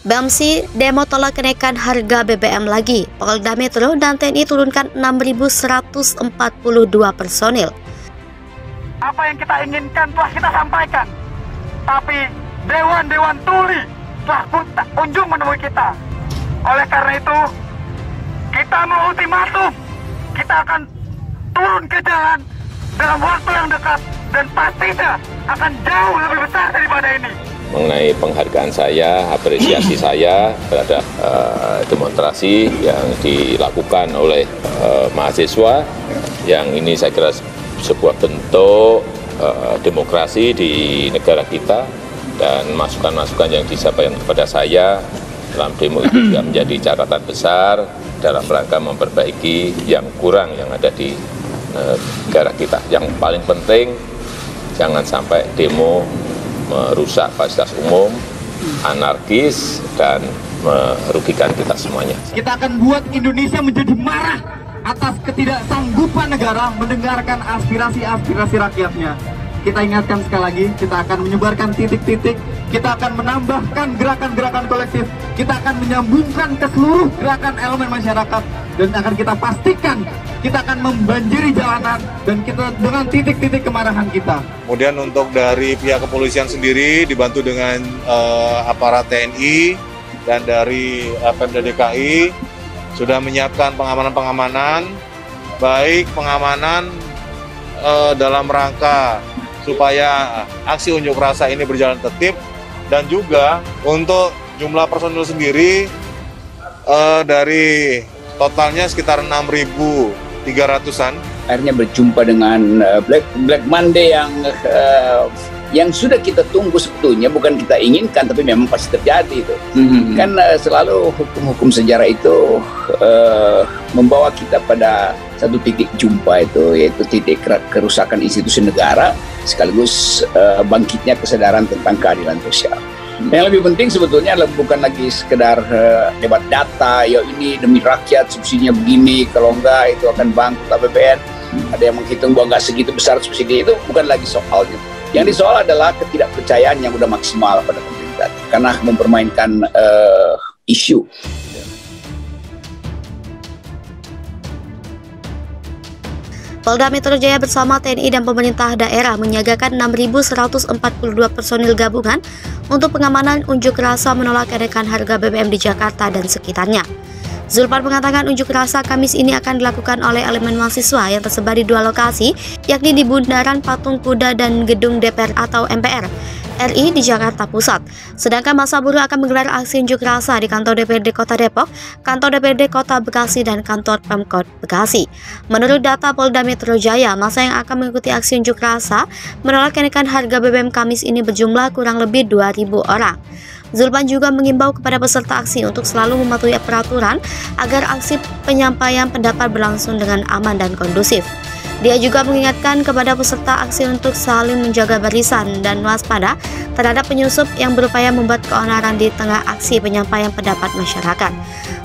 BEMSI demo tolak kenaikan harga BBM lagi. Polda Metro dan TNI turunkan 6.142 personil. Apa yang kita inginkan telah kita sampaikan, tapi dewan-dewan tuli telah kunjung menemui kita. Oleh karena itu, kita mau ultimatum, kita akan turun ke jalan dalam waktu yang dekat dan pastinya akan jauh lebih besar daripada ini. Mengenai penghargaan saya, apresiasi saya terhadap demonstrasi yang dilakukan oleh mahasiswa, yang ini saya kira sebuah bentuk demokrasi di negara kita, dan masukan-masukan yang disampaikan kepada saya dalam demo itu juga menjadi catatan besar dalam rangka memperbaiki yang kurang yang ada di negara kita. Yang paling penting, jangan sampai demo merusak fasilitas umum, anarkis, dan merugikan kita semuanya. Kita akan buat Indonesia menjadi marah atas ketidaksanggupan negara mendengarkan aspirasi-aspirasi rakyatnya. Kita ingatkan sekali lagi, kita akan menyebarkan titik-titik, kita akan menambahkan gerakan-gerakan kolektif, kita akan menyambungkan ke seluruh gerakan elemen masyarakat, dan akan kita pastikan kita akan membanjiri jalanan dan kita dengan titik-titik kemarahan kita. Kemudian untuk dari pihak kepolisian sendiri dibantu dengan aparat TNI dan dari Pemda DKI sudah menyiapkan pengamanan-pengamanan, baik pengamanan dalam rangka supaya aksi unjuk rasa ini berjalan tertib, dan juga untuk jumlah personil sendiri dari totalnya sekitar 6.300-an. Akhirnya berjumpa dengan Black Monday yang sudah kita tunggu sebetulnya, bukan kita inginkan tapi memang pasti terjadi itu. Kan selalu hukum-hukum sejarah itu membawa kita pada satu titik jumpa itu, yaitu titik kerusakan institusi negara sekaligus bangkitnya kesadaran tentang keadilan sosial. Yang lebih penting sebetulnya bukan lagi sekedar debat data, ya ini demi rakyat subsidinya begini, kalau enggak itu akan bangkrut APBN. Ada yang menghitung bahwa enggak segitu besar subsidi, itu bukan lagi soalnya. Yang disoal adalah ketidakpercayaan yang udah maksimal pada pemerintah karena mempermainkan isu. Polda Metro Jaya bersama TNI dan pemerintah daerah menyiagakan 6.142 personil gabungan untuk pengamanan unjuk rasa menolak kenaikan harga BBM di Jakarta dan sekitarnya. Zulpan mengatakan unjuk rasa Kamis ini akan dilakukan oleh elemen mahasiswa yang tersebar di dua lokasi, yakni di Bundaran Patung Kuda dan Gedung DPR atau MPR RI di Jakarta Pusat. Sedangkan massa buruh akan menggelar aksi unjuk rasa di kantor DPRD Kota Depok, kantor DPRD Kota Bekasi, dan kantor Pemkot Bekasi. Menurut data Polda Metro Jaya, massa yang akan mengikuti aksi unjuk rasa menolak kenaikan harga BBM Kamis ini berjumlah kurang lebih 2.000 orang. Zulpan juga mengimbau kepada peserta aksi untuk selalu mematuhi peraturan agar aksi penyampaian pendapat berlangsung dengan aman dan kondusif. Dia juga mengingatkan kepada peserta aksi untuk saling menjaga barisan dan waspada terhadap penyusup yang berupaya membuat keonaran di tengah aksi penyampaian pendapat masyarakat.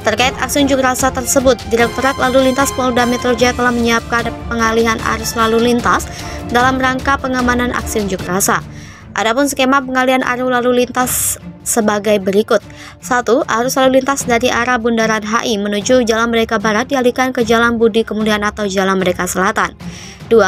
Terkait aksi unjuk rasa tersebut, Direktorat Lalu Lintas Polda Metro Jaya telah menyiapkan pengalihan arus lalu lintas dalam rangka pengamanan aksi unjuk rasa. Adapun skema pengalihan arus lalu lintas sebagai berikut. 1. Arus lalu lintas dari arah Bundaran HI menuju Jalan Merdeka Barat dialihkan ke Jalan Budi Kemudian atau Jalan Merdeka Selatan. 2.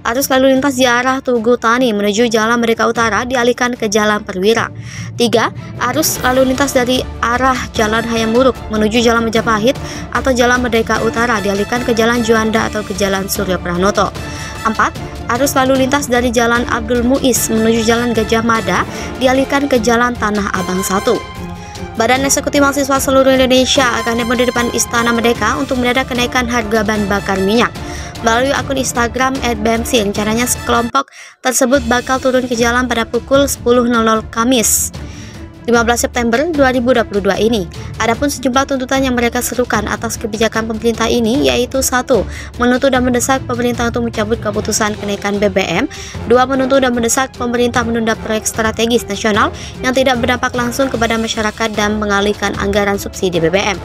Arus lalu lintas di arah Tugu Tani menuju Jalan Merdeka Utara dialihkan ke Jalan Perwira. 3. Arus lalu lintas dari arah Jalan Hayam Wuruk menuju Jalan Majapahit atau Jalan Merdeka Utara dialihkan ke Jalan Juanda atau ke Jalan Surya Pranoto. 4. Arus lalu lintas dari Jalan Abdul Muiz menuju Jalan Gajah Mada dialihkan ke Jalan Tanah Abang 1. Badan Eksekutif Mahasiswa Seluruh Indonesia akan demo di depan Istana Merdeka untuk mendadak kenaikan harga bahan bakar minyak. Melalui akun Instagram @bmsi, rencananya sekelompok tersebut bakal turun ke jalan pada pukul 10.00 Kamis 15 September 2022 ini. Adapun sejumlah tuntutan yang mereka serukan atas kebijakan pemerintah ini yaitu 1. Menuntut dan mendesak pemerintah untuk mencabut keputusan kenaikan BBM. 2. Menuntut dan mendesak pemerintah menunda proyek strategis nasional yang tidak berdampak langsung kepada masyarakat dan mengalihkan anggaran subsidi BBM.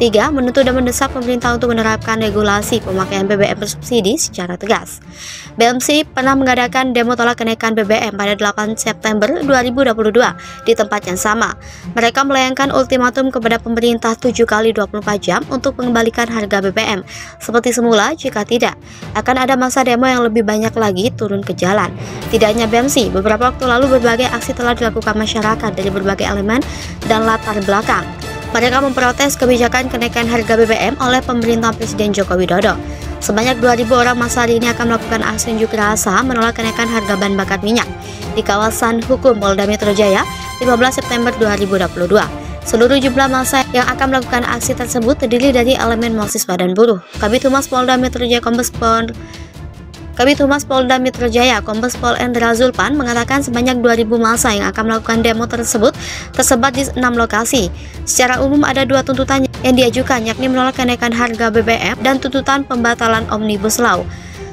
3. Menuntut dan mendesak pemerintah untuk menerapkan regulasi pemakaian BBM bersubsidi secara tegas. BMC pernah mengadakan demo tolak kenaikan BBM pada 8 September 2022 di tempat yang sama. Mereka melayangkan ultimatum kepada pemerintah 7 kali 24 jam untuk mengembalikan harga BBM seperti semula. Jika tidak, akan ada masa demo yang lebih banyak lagi turun ke jalan. Tidak hanya BMC, beberapa waktu lalu berbagai aksi telah dilakukan masyarakat dari berbagai elemen dan latar belakang. Mereka memprotes kebijakan kenaikan harga BBM oleh pemerintah Presiden Joko Widodo. Sebanyak 2.000 orang massa hari ini akan melakukan aksi unjuk rasa menolak kenaikan harga bahan bakar minyak di kawasan hukum Polda Metro Jaya 15 September 2022. Seluruh jumlah massa yang akan melakukan aksi tersebut terdiri dari elemen mahasiswa dan buruh. Kabid Humas Polda Metro Jaya Kombes Pol Endra Zulpan mengatakan sebanyak 2.000 massa yang akan melakukan demo tersebut tersebar di 6 lokasi. Secara umum ada 2 tuntutan yang diajukan, yakni menolak kenaikan harga BBM dan tuntutan pembatalan Omnibus Law.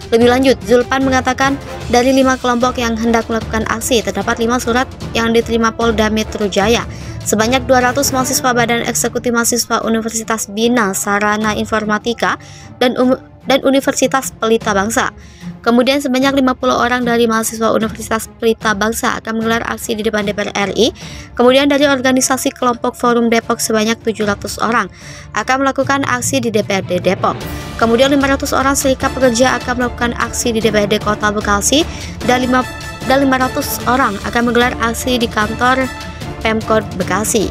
Lebih lanjut, Zulpan mengatakan dari 5 kelompok yang hendak melakukan aksi terdapat 5 surat yang diterima Polda Metro Jaya. Sebanyak 200 mahasiswa Badan Eksekutif Mahasiswa Universitas Bina Sarana Informatika dan Universitas Pelita Bangsa. Kemudian sebanyak 50 orang dari mahasiswa Universitas Pelita Bangsa akan menggelar aksi di depan DPR RI. Kemudian dari organisasi kelompok Forum Depok sebanyak 700 orang akan melakukan aksi di DPRD Depok. Kemudian 500 orang serikat pekerja akan melakukan aksi di DPRD Kota Bekasi dan 500 orang akan menggelar aksi di kantor Pemkot Bekasi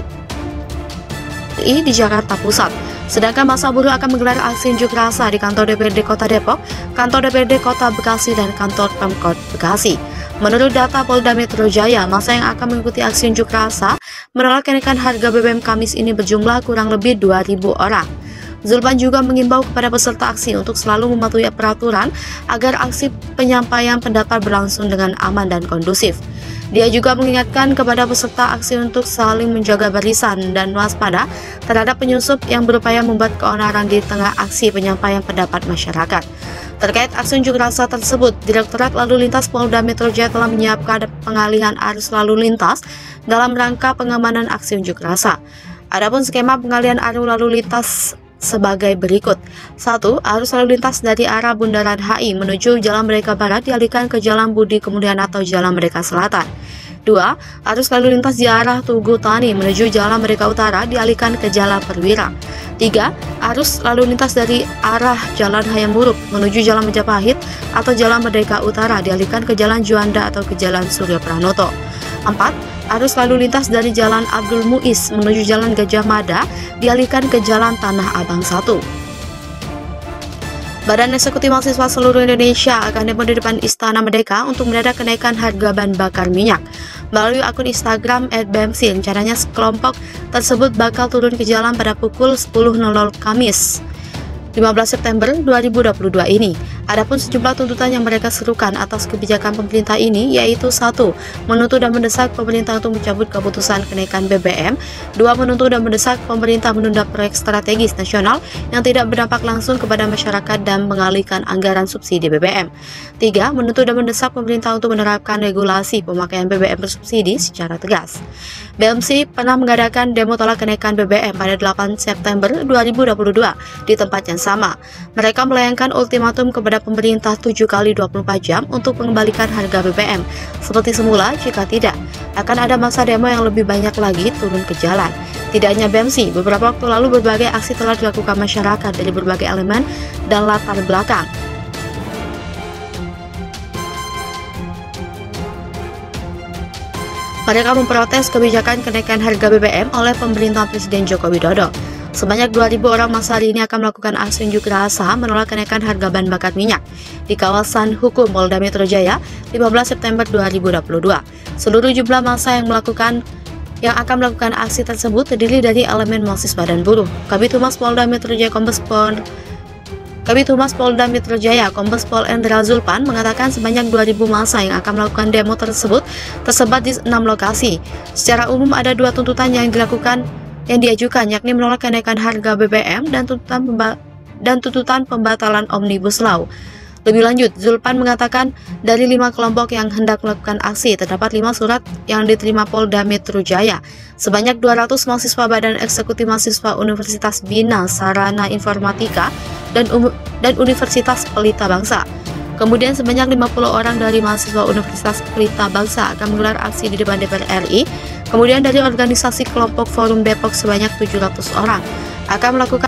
di Jakarta Pusat. Sedangkan massa buruh akan menggelar aksi unjuk rasa di kantor DPRD Kota Depok, kantor DPRD Kota Bekasi, dan kantor Pemkot Bekasi. Menurut data Polda Metro Jaya, massa yang akan mengikuti aksi unjuk rasa menolak kenaikan harga BBM Kamis ini berjumlah kurang lebih 2.000 orang. Zulpan juga mengimbau kepada peserta aksi untuk selalu mematuhi peraturan agar aksi penyampaian pendapat berlangsung dengan aman dan kondusif. Dia juga mengingatkan kepada peserta aksi untuk saling menjaga barisan dan waspada terhadap penyusup yang berupaya membuat keonaran di tengah aksi penyampaian pendapat masyarakat. Terkait aksi unjuk rasa tersebut, Direktorat Lalu Lintas Polda Metro Jaya telah menyiapkan pengalihan arus lalu lintas dalam rangka pengamanan aksi unjuk rasa. Adapun skema pengalihan arus lalu lintas sebagai berikut. 1. Arus lalu lintas dari arah Bundaran HI menuju Jalan Merdeka Barat dialihkan ke Jalan Budi Kemudian atau Jalan Merdeka Selatan. 2. Arus lalu lintas di arah Tugu Tani menuju Jalan Merdeka Utara dialihkan ke Jalan Perwira. 3. Arus lalu lintas dari arah Jalan Hayam Buruk menuju Jalan Majapahit atau Jalan Merdeka Utara dialihkan ke Jalan Juanda atau ke Jalan Surya Pranoto. 4. Arus lalu lintas dari Jalan Abdul Muiz menuju Jalan Gajah Mada dialihkan ke Jalan Tanah Abang 1. Badan Eksekutif Mahasiswa seluruh Indonesia akan demo di depan Istana Merdeka untuk mendadak kenaikan harga bahan bakar minyak. Melalui akun Instagram @bmc, rencananya kelompok tersebut bakal turun ke jalan pada pukul 10.00 Kamis 15 September 2022 ini. Adapun sejumlah tuntutan yang mereka serukan atas kebijakan pemerintah ini yaitu 1. Menuntut dan mendesak pemerintah untuk mencabut keputusan kenaikan BBM. 2. Menuntut dan mendesak pemerintah menunda proyek strategis nasional yang tidak berdampak langsung kepada masyarakat dan mengalihkan anggaran subsidi BBM. 3. Menuntut dan mendesak pemerintah untuk menerapkan regulasi pemakaian BBM bersubsidi secara tegas. BMC pernah mengadakan demo tolak kenaikan BBM pada 8 September 2022 di tempat yang sama. Mereka melayangkan ultimatum kepada pemerintah 7 kali 24 jam untuk mengembalikan harga BBM seperti semula. Jika tidak, akan ada masa demo yang lebih banyak lagi turun ke jalan. Tidak hanya BMC, beberapa waktu lalu berbagai aksi telah dilakukan masyarakat dari berbagai elemen dan latar belakang. Mereka memprotes kebijakan kenaikan harga BBM oleh pemerintah Presiden Joko Widodo. Sebanyak 2.000 orang massa hari ini akan melakukan aksi unjuk rasa menolak kenaikan harga bahan bakar minyak di kawasan hukum Polda Metro Jaya 15 September 2022. Seluruh jumlah massa yang akan melakukan aksi tersebut terdiri dari elemen mahasiswa dan buruh. Kabid Humas Polda Metro Jaya Kombes Pol Endra Zulpan mengatakan sebanyak 2.000 massa yang akan melakukan demo tersebut tersebar di 6 lokasi. Secara umum ada 2 tuntutan yang diajukan, yakni menolak kenaikan harga BBM dan tuntutan pembatalan Omnibus Law. Lebih lanjut, Zulpan mengatakan dari 5 kelompok yang hendak melakukan aksi terdapat 5 surat yang diterima Polda Metro Jaya. Sebanyak 200 mahasiswa Badan Eksekutif Mahasiswa Universitas Bina Sarana Informatika dan Universitas Pelita Bangsa. Kemudian sebanyak 50 orang dari mahasiswa Universitas Pelita Bangsa akan menggelar aksi di depan DPR RI. Kemudian dari organisasi kelompok Forum Depok sebanyak 700 orang akan melakukan